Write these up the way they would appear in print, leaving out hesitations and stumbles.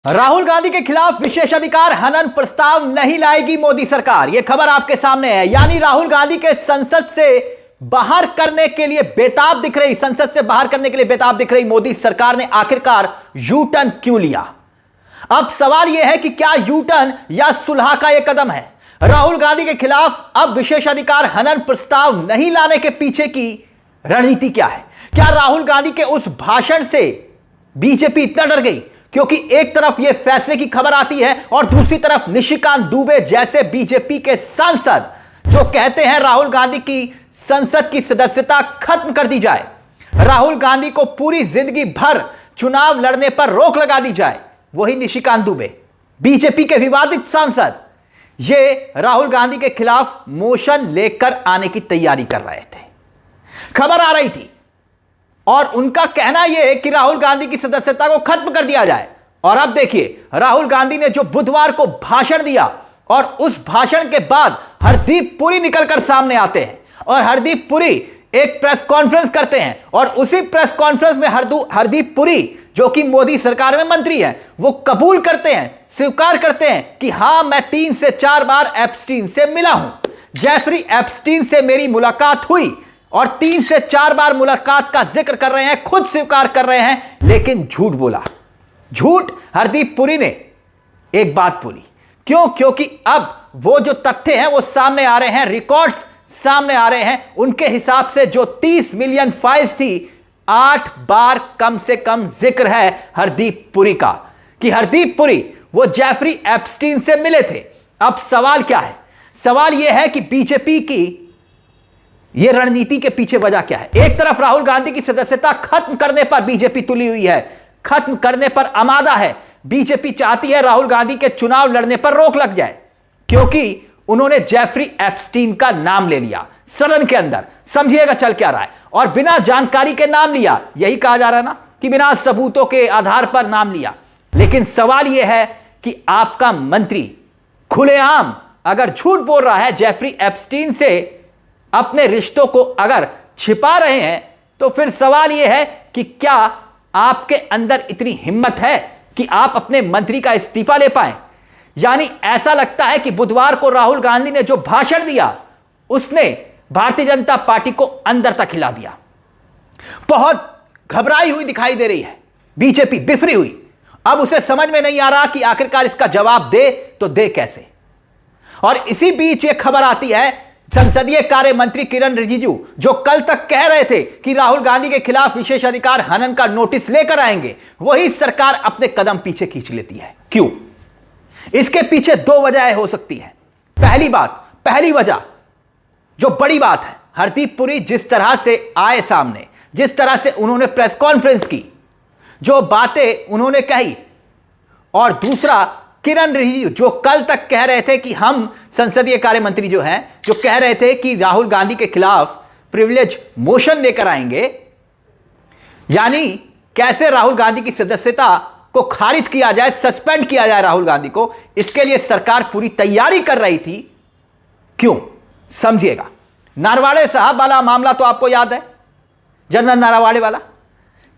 राहुल गांधी के खिलाफ विशेषाधिकार हनन प्रस्ताव नहीं लाएगी मोदी सरकार। यह खबर आपके सामने है। यानी राहुल गांधी के संसद से बाहर करने के लिए बेताब दिख रही मोदी सरकार ने आखिरकार यू टर्न क्यों लिया। अब सवाल यह है कि क्या यू टर्न या सुलह का यह कदम है। राहुल गांधी के खिलाफ अब विशेषाधिकार हनन प्रस्ताव नहीं लाने के पीछे की रणनीति क्या है। क्या राहुल गांधी के उस भाषण से बीजेपी इतना डर गई क्योंकि एक तरफ यह फैसले की खबर आती है और दूसरी तरफ निशिकांत दुबे जैसे बीजेपी के सांसद जो कहते हैं राहुल गांधी की संसद की सदस्यता खत्म कर दी जाए, राहुल गांधी को पूरी जिंदगी भर चुनाव लड़ने पर रोक लगा दी जाए। वही निशिकांत दुबे बीजेपी के विवादित सांसद ये राहुल गांधी के खिलाफ मोशन लेकर आने की तैयारी कर रहे थे। खबर आ रही थी और उनका कहना यह है कि राहुल गांधी की सदस्यता को खत्म कर दिया जाए। और अब देखिए राहुल गांधी ने जो बुधवार को भाषण दिया और उस भाषण के बाद हरदीप पुरी निकलकर सामने आते हैं और हरदीप पुरी एक प्रेस कॉन्फ्रेंस करते हैं और उसी प्रेस कॉन्फ्रेंस में हरदीप पुरी जो कि मोदी सरकार में मंत्री हैं वो कबूल करते हैं, स्वीकार करते हैं कि हां मैं 3 से 4 बार एप्स्टीन से मिला हूं, जेफरी एप्स्टीन से मेरी मुलाकात हुई और 3 से 4 बार मुलाकात का जिक्र कर रहे हैं, खुद स्वीकार कर रहे हैं, लेकिन झूठ बोला। झूठ हरदीप पुरी ने एक बात बोली। क्यों? क्योंकि अब वो जो तथ्य हैं वो सामने आ रहे हैं, रिकॉर्ड्स सामने आ रहे हैं। उनके हिसाब से जो 30 मिलियन फाइल्स थी 8 बार कम से कम जिक्र है हरदीप पुरी का कि हरदीप पुरी वो जेफरी एप्स्टीन से मिले थे। अब सवाल क्या है? सवाल यह है कि बीजेपी की यह रणनीति के पीछे वजह क्या है। एक तरफ राहुल गांधी की सदस्यता खत्म करने पर बीजेपी तुली हुई है, खत्म करने पर आमादा है। बीजेपी चाहती है राहुल गांधी के चुनाव लड़ने पर रोक लग जाए क्योंकि उन्होंने जेफरी एप्स्टीन का नाम ले लिया सदन के अंदर। समझिएगा चल क्या रहा है, और बिना जानकारी के नाम लिया। यही कहा जा रहा है ना कि बिना सबूतों के आधार पर नाम लिया। लेकिन सवाल यह है कि आपका मंत्री खुलेआम अगर झूठ बोल रहा है, जेफरी एप्स्टीन से अपने रिश्तों को अगर छिपा रहे हैं, तो फिर सवाल यह है कि क्या आपके अंदर इतनी हिम्मत है कि आप अपने मंत्री का इस्तीफा ले पाए। यानी ऐसा लगता है कि बुधवार को राहुल गांधी ने जो भाषण दिया उसने भारतीय जनता पार्टी को अंदर तक हिला दिया। बहुत घबराई हुई दिखाई दे रही है बीजेपी, बिफरी हुई। अब उसे समझ में नहीं आ रहा कि आखिरकार इसका जवाब दे तो दे कैसे। और इसी बीच यह खबर आती है संसदीय कार्य मंत्री किरण रिजिजू जो कल तक कह रहे थे कि राहुल गांधी के खिलाफ विशेषाधिकार हनन का नोटिस लेकर आएंगे, वही सरकार अपने कदम पीछे खींच लेती है। क्यों? इसके पीछे 2 वजह हो सकती है। पहली वजह जो बड़ी बात है, हरदीप पुरी जिस तरह से आए सामने, जिस तरह से उन्होंने प्रेस कॉन्फ्रेंस की, जो बातें उन्होंने कही, और दूसरा किरण रिजिजू जो कल तक कह रहे थे कि हम संसदीय कार्य मंत्री जो हैं, जो कह रहे थे कि राहुल गांधी के खिलाफ प्रिविलेज मोशन लेकर आएंगे। यानी कैसे राहुल गांधी की सदस्यता को खारिज किया जाए, सस्पेंड किया जाए राहुल गांधी को, इसके लिए सरकार पूरी तैयारी कर रही थी। क्यों? समझिएगा। नारवाड़े साहब वाला मामला तो आपको याद है, जनरल नारवाड़े वाला।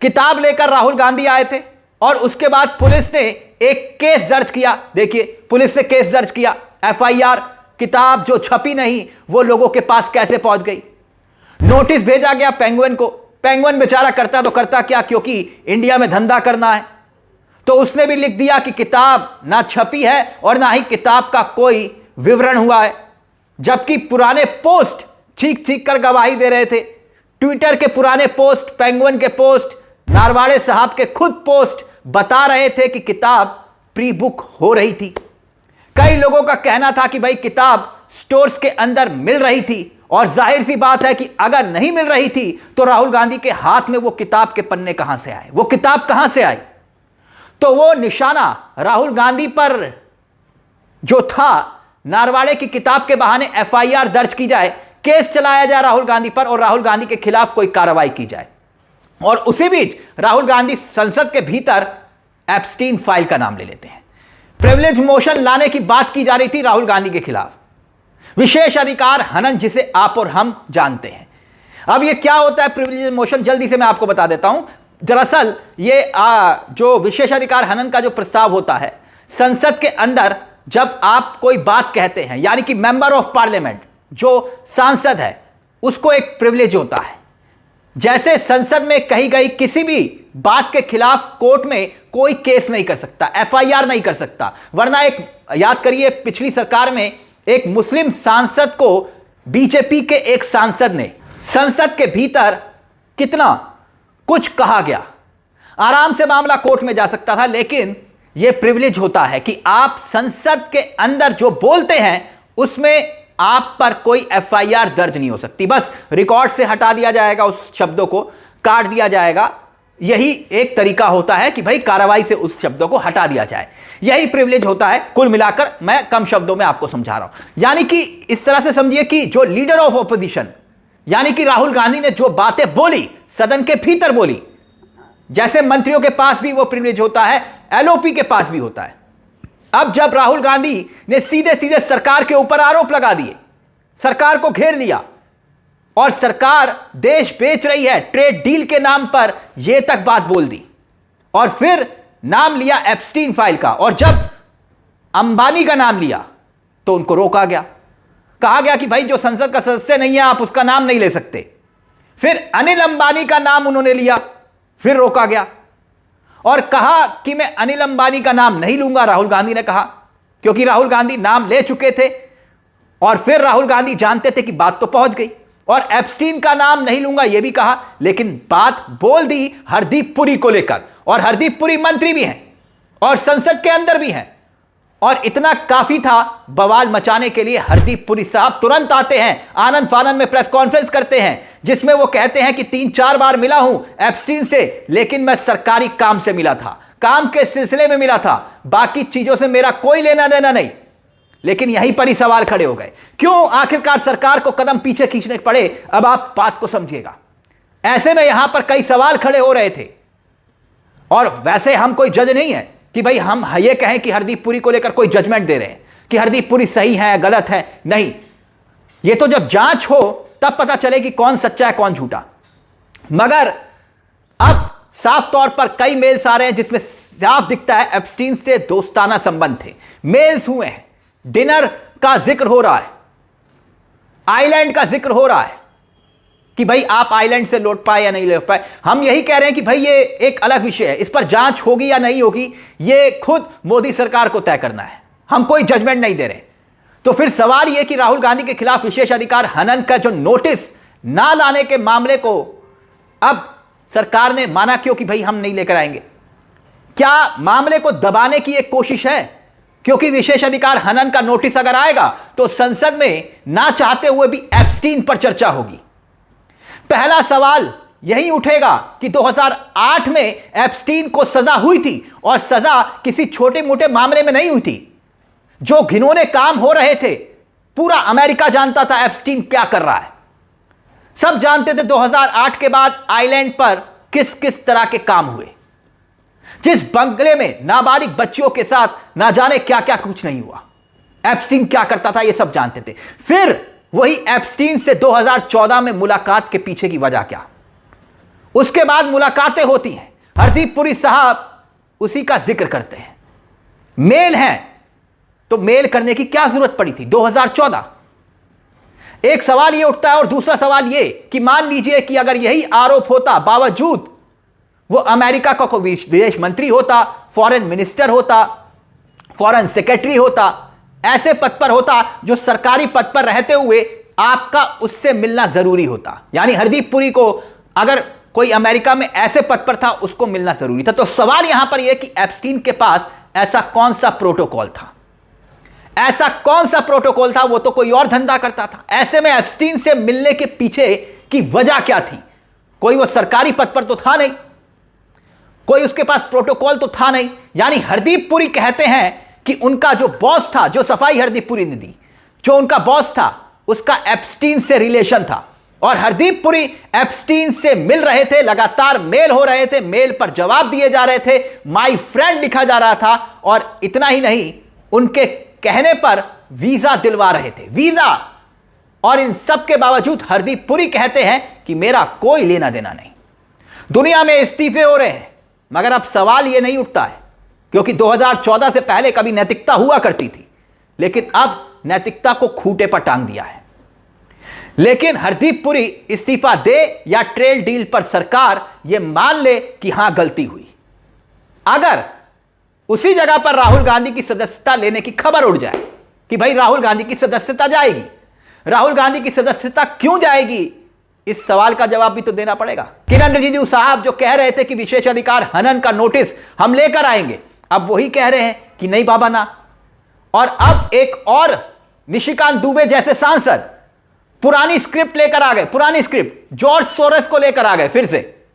किताब लेकर राहुल गांधी आए थे और उसके बाद पुलिस ने एक केस दर्ज किया। देखिए पुलिस ने केस दर्ज किया, एफआईआर। किताब जो छपी नहीं वो लोगों के पास कैसे पहुंच गई। नोटिस भेजा गया पेंगुइन को। पेंगुइन बेचारा करता तो करता क्या, क्योंकि इंडिया में धंधा करना है, तो उसने भी लिख दिया कि किताब ना छपी है और ना ही किताब का कोई विवरण हुआ है। जबकि पुराने पोस्ट चीख चीख कर गवाही दे रहे थे। ट्विटर के पुराने पोस्ट, पेंगुइन के पोस्ट, नारवाड़े साहब के खुद पोस्ट बता रहे थे कि किताब प्री बुक हो रही थी। कई लोगों का कहना था कि भाई किताब स्टोर्स के अंदर मिल रही थी, और जाहिर सी बात है कि अगर नहीं मिल रही थी तो राहुल गांधी के हाथ में वो किताब के पन्ने कहां से आए, वो किताब कहां से आई। तो वो निशाना राहुल गांधी पर जो था, नारवाड़े की किताब के बहाने एफआईआर दर्ज की जाए, केस चलाया जाए राहुल गांधी पर और राहुल गांधी के खिलाफ कोई कार्रवाई की जाए। और उसी बीच राहुल गांधी संसद के भीतर एप्स्टीन फाइल का नाम ले लेते हैं। प्रिविलेज मोशन लाने की बात की जा रही थी राहुल गांधी के खिलाफ, विशेष अधिकार हनन जिसे आप और हम जानते हैं। अब यह क्या होता है प्रिविलेज मोशन, जल्दी से मैं आपको बता देता हूं। दरअसल ये जो विशेषाधिकार हनन का जो प्रस्ताव होता है संसद के अंदर, जब आप कोई बात कहते हैं, यानी कि मेंबर ऑफ पार्लियामेंट जो सांसद है उसको एक प्रिविलेज होता है। जैसे संसद में कही गई किसी भी बात के खिलाफ कोर्ट में कोई केस नहीं कर सकता, एफआईआर नहीं कर सकता, वरना एक याद करिए पिछली सरकार में एक मुस्लिम सांसद को बीजेपी के एक सांसद ने संसद के भीतर कितना कुछ कहा गया, आराम से मामला कोर्ट में जा सकता था, लेकिन यह प्रिविलेज होता है कि आप संसद के अंदर जो बोलते हैं उसमें आप पर कोई एफआईआर दर्ज नहीं हो सकती, बस रिकॉर्ड से हटा दिया जाएगा, उस शब्दों को काट दिया जाएगा। यही एक तरीका होता है कि भाई कार्रवाई से उस शब्दों को हटा दिया जाए, यही प्रिविलेज होता है। कुल मिलाकर मैं कम शब्दों में आपको समझा रहा हूं, यानी कि इस तरह से समझिए कि जो लीडर ऑफ ऑपोजिशन यानी कि राहुल गांधी ने जो बातें बोली सदन के भीतर बोली, जैसे मंत्रियों के पास भी वो प्रिविलेज होता है, एलओपी के पास भी होता है। अब जब राहुल गांधी ने सीधे सीधे सरकार के ऊपर आरोप लगा दिए, सरकार को घेर लिया और सरकार देश बेच रही है ट्रेड डील के नाम पर, यह तक बात बोल दी, और फिर नाम लिया एप्स्टीन फाइल का, और जब अंबानी का नाम लिया तो उनको रोका गया, कहा गया कि भाई जो संसद का सदस्य नहीं है आप उसका नाम नहीं ले सकते। फिर अनिल अंबानी का नाम उन्होंने लिया, फिर रोका गया और कहा कि मैं अनिल अंबानी का नाम नहीं लूंगा, राहुल गांधी ने कहा, क्योंकि राहुल गांधी नाम ले चुके थे और फिर राहुल गांधी जानते थे कि बात तो पहुंच गई, और एप्स्टीन का नाम नहीं लूंगा यह भी कहा, लेकिन बात बोल दी हरदीप पुरी को लेकर, और हरदीप पुरी मंत्री भी हैं और संसद के अंदर भी हैं, और इतना काफी था बवाल मचाने के लिए। हरदीप पुरी साहब तुरंत आते हैं, आनंद फानन में प्रेस कॉन्फ्रेंस करते हैं जिसमें वो कहते हैं कि 3-4 बार मिला हूं एप्स्टीन से, लेकिन मैं सरकारी काम से मिला था, काम के सिलसिले में मिला था, बाकी चीजों से मेरा कोई लेना देना नहीं। लेकिन यहीं पर ही सवाल खड़े हो गए, क्यों आखिरकार सरकार को कदम पीछे खींचने पड़े? अब आप बात को समझिएगा। ऐसे में यहां पर कई सवाल खड़े हो रहे थे, और वैसे हम कोई जज नहीं है कि भाई हम ये कहें कि हरदीप पुरी को लेकर कोई जजमेंट दे रहे हैं कि हरदीप पुरी सही है गलत है, नहीं। ये तो जब जांच हो तब पता चले कि कौन सच्चा है कौन झूठा। मगर अब साफ तौर पर कई मेल्स आ रहे हैं जिसमें साफ दिखता है एप्स्टीन से दोस्ताना संबंध थे, मेल्स हुए हैं, डिनर का जिक्र हो रहा है, आइलैंड का जिक्र हो रहा है कि भाई आप आइलैंड से लौट पाए या नहीं लौट पाए। हम यही कह रहे हैं कि भाई ये एक अलग विषय है, इस पर जांच होगी या नहीं होगी ये खुद मोदी सरकार को तय करना है, हम कोई जजमेंट नहीं दे रहे। तो फिर सवाल यह कि राहुल गांधी के खिलाफ विशेषाधिकार हनन का जो नोटिस ना लाने के मामले को अब सरकार ने माना क्यों कि भाई हम नहीं लेकर आएंगे? क्या मामले को दबाने की एक कोशिश है? क्योंकि विशेषाधिकार हनन का नोटिस अगर आएगा तो संसद में ना चाहते हुए भी एप्स्टीन पर चर्चा होगी। पहला सवाल यही उठेगा कि 2008 में एप्स्टीन को सजा हुई थी, और सजा किसी छोटे मोटे मामले में नहीं हुई थी। जो घिनौने काम हो रहे थे पूरा अमेरिका जानता था एप्स्टीन क्या कर रहा है, सब जानते थे 2008 के बाद आइलैंड पर किस किस तरह के काम हुए, जिस बंगले में नाबालिग बच्चियों के साथ ना जाने क्या क्या कुछ नहीं हुआ, एप्स्टीन क्या करता था ये सब जानते थे। फिर वही एप्स्टीन से 2014 में मुलाकात के पीछे की वजह क्या? उसके बाद मुलाकातें होती हैं, हरदीप पुरी साहब उसी का जिक्र करते हैं, मेल हैं, तो मेल करने की क्या जरूरत पड़ी थी 2014? एक सवाल यह उठता है, और दूसरा सवाल यह कि मान लीजिए कि अगर यही आरोप होता, बावजूद वो अमेरिका का कोई विदेश मंत्री होता, फॉरेन मिनिस्टर होता, फॉरेन सेक्रेटरी होता, ऐसे पद पर होता जो सरकारी पद पर रहते हुए आपका उससे मिलना जरूरी होता, यानी हरदीप पुरी को अगर कोई अमेरिका में ऐसे पद पर था उसको मिलना जरूरी था। तो सवाल यहां पर यह कि एप्स्टीन के पास ऐसा कौन सा प्रोटोकॉल था, ऐसा कौन सा प्रोटोकॉल था? वो तो कोई और धंधा करता था। ऐसे में एप्स्टीन से मिलने के पीछे की वजह क्या थी? कोई वो सरकारी पद पर तो था नहीं, कोई उसके पास प्रोटोकॉल तो था नहीं। यानी हरदीप पुरी कहते हैं कि उनका जो बॉस था, जो सफाई हरदीप पुरी ने दी, जो उनका बॉस था उसका एप्स्टीन से रिलेशन था, और हरदीप पुरी एप्स्टीन से मिल रहे थे, लगातार मेल हो रहे थे, मेल पर जवाब दिए जा रहे थे, माय फ्रेंड लिखा जा रहा था, और इतना ही नहीं उनके कहने पर वीजा दिलवा रहे थे, वीजा। और इन सब के बावजूद हरदीप पुरी कहते हैं कि मेरा कोई लेना देना नहीं। दुनिया में इस्तीफे हो रहे हैं, मगर अब सवाल यह नहीं उठता है, क्योंकि 2014 से पहले कभी नैतिकता हुआ करती थी, लेकिन अब नैतिकता को खूंटे पर टांग दिया है। लेकिन हरदीप पुरी इस्तीफा दे या ट्रेड डील पर सरकार यह मान ले कि हां गलती हुई, अगर उसी जगह पर राहुल गांधी की सदस्यता लेने की खबर उड़ जाए कि भाई राहुल गांधी की सदस्यता जाएगी, राहुल गांधी की सदस्यता क्यों जाएगी, इस सवाल का जवाब भी तो देना पड़ेगा। किरण रिजिजू साहब जो कह रहे थे कि विशेषाधिकार हनन का नोटिस हम लेकर आएंगे, अब वही कह रहे हैं कि नहीं बाबा ना। और अब एक और निशिकांत दुबे जैसे सांसद पुरानी स्क्रिप्ट लेकर आ गए, पुरानी स्क्रिप्ट जॉर्ज सोरेस को लेकर आ गए फिर से,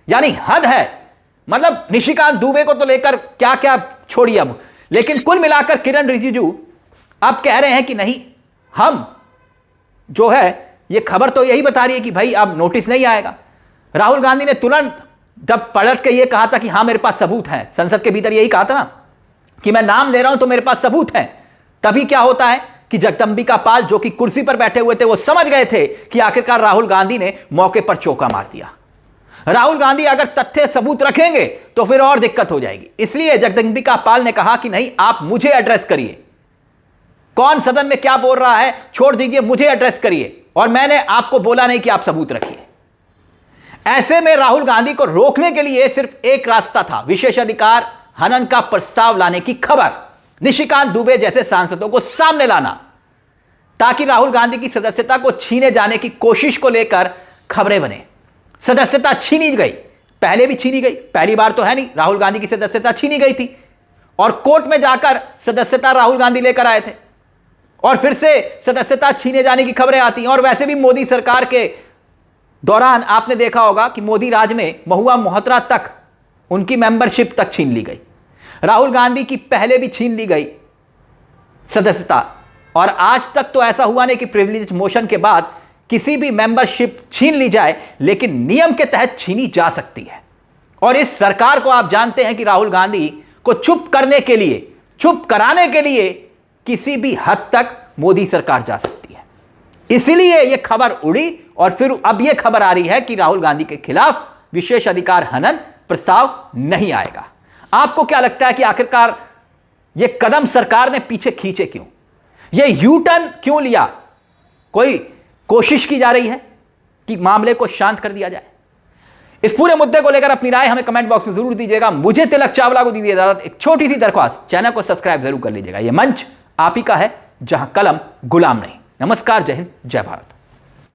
यानी हद है। मतलब निशिकांत दुबे को तो लेकर क्या क्या छोड़िए अब, लेकिन कुल मिलाकर किरण रिजिजू अब कह रहे हैं कि नहीं, हम जो है ये खबर तो यही बता रही है कि भाई अब नोटिस नहीं आएगा। राहुल गांधी ने तुरंत जब पलट के ये कहा था कि हां मेरे पास सबूत हैं, संसद के भीतर यही कहा था ना कि मैं नाम ले रहा हूं तो मेरे पास सबूत हैं, तभी क्या होता है कि जगदंबिका पाल जो कि कुर्सी पर बैठे हुए थे वो समझ गए थे कि आखिरकार राहुल गांधी ने मौके पर चौका मार दिया। राहुल गांधी अगर तथ्य सबूत रखेंगे तो फिर और दिक्कत हो जाएगी, इसलिए जगदंबिका पाल ने कहा कि नहीं, आप मुझे एड्रेस करिए, कौन सदन में क्या बोल रहा है छोड़ दीजिए, मुझे एड्रेस करिए, और मैंने आपको बोला नहीं कि आप सबूत रखिए। ऐसे में राहुल गांधी को रोकने के लिए सिर्फ एक रास्ता था, विशेषाधिकार हनन का प्रस्ताव लाने की खबर निशिकांत दुबे जैसे सांसदों को सामने लाना, ताकि राहुल गांधी की सदस्यता को छीने जाने की कोशिश को लेकर खबरें बने। सदस्यता छीनी गई, पहले भी छीनी गई, पहली बार तो है नहीं, राहुल गांधी की सदस्यता छीनी गई थी और कोर्ट में जाकर सदस्यता राहुल गांधी लेकर आए थे, और फिर से सदस्यता छीने जाने की खबरें आती हैं। और वैसे भी मोदी सरकार के दौरान आपने देखा होगा कि मोदी राज में महुआ मोहतरा तक उनकी मेंबरशिप तक छीन ली गई, राहुल गांधी की पहले भी छीन ली गई सदस्यता, और आज तक तो ऐसा हुआ नहीं कि प्रिविलेज मोशन के बाद किसी भी मेंबरशिप छीन ली जाए, लेकिन नियम के तहत छीनी जा सकती है। और इस सरकार को आप जानते हैं कि राहुल गांधी को चुप करने के लिए, चुप कराने के लिए किसी भी हद तक मोदी सरकार जा सकती है। इसीलिए यह खबर उड़ी और फिर अब यह खबर आ रही है कि राहुल गांधी के खिलाफ विशेषाधिकार हनन प्रस्ताव नहीं आएगा। आपको क्या लगता है कि आखिरकार यह कदम सरकार ने पीछे खींचे क्यों, यह यू टर्न क्यों लिया? कोई कोशिश की जा रही है कि मामले को शांत कर दिया जाए? इस पूरे मुद्दे को लेकर अपनी राय हमें कमेंट बॉक्स में जरूर दीजिएगा। मुझे तिलक चावला को दीजिए इजाजत, एक छोटी सी दरख्वास्त, चैनल को सब्सक्राइब जरूर कर लीजिएगा। यह मंच आप ही का है जहां कलम गुलाम नहीं। नमस्कार, जय हिंद, जय भारत।